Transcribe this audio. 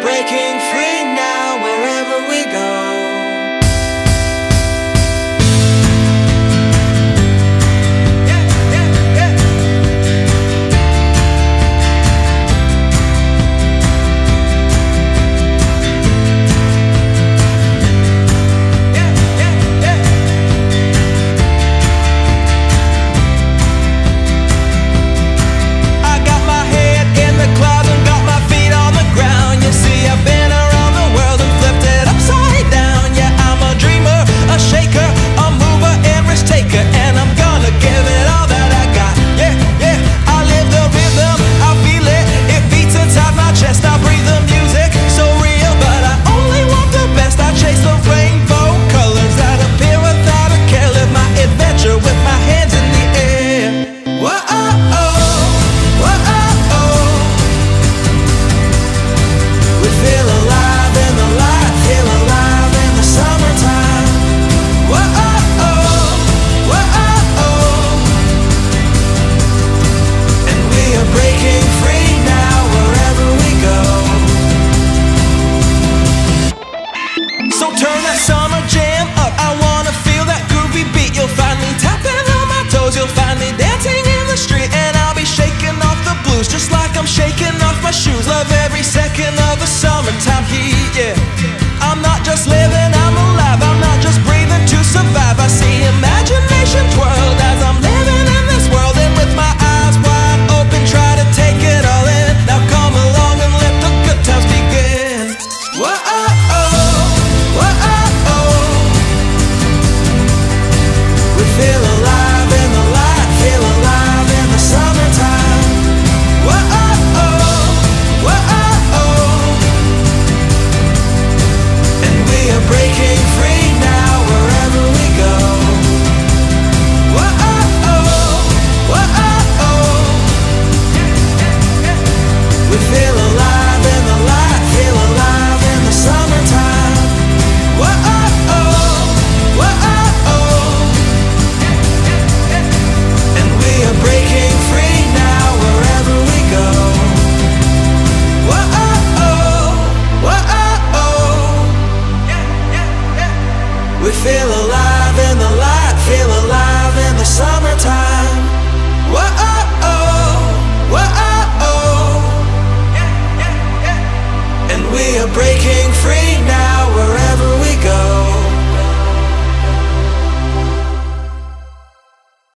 breaking free now wherever we go. So turn that summer jam up, I wanna feel that groovy beat. You'll find me tapping on my toes, you'll find me dancing in the street. And I'll be shaking off the blues, just like I'm shaking off my shoes. Love every second of the summertime heat, yeah. I'm not just living, I'm alive, I'm not just breathing to survive. I see imagination twirled as I'm living in this world. And with my eyes wide open, try to take it all in. Now come along and let the good times begin. Whoa. Feel alive in the light, feel alive in the summertime. Whoa, whoa, and we are breaking free now wherever we go. Whoa, whoa, we feel alive in the light, feel alive in the summertime. Whoa, breaking free now wherever we go. Whoa, whoa, we feel alive in the light, feel alive in the summertime. Whoa, whoa, and we are breaking free.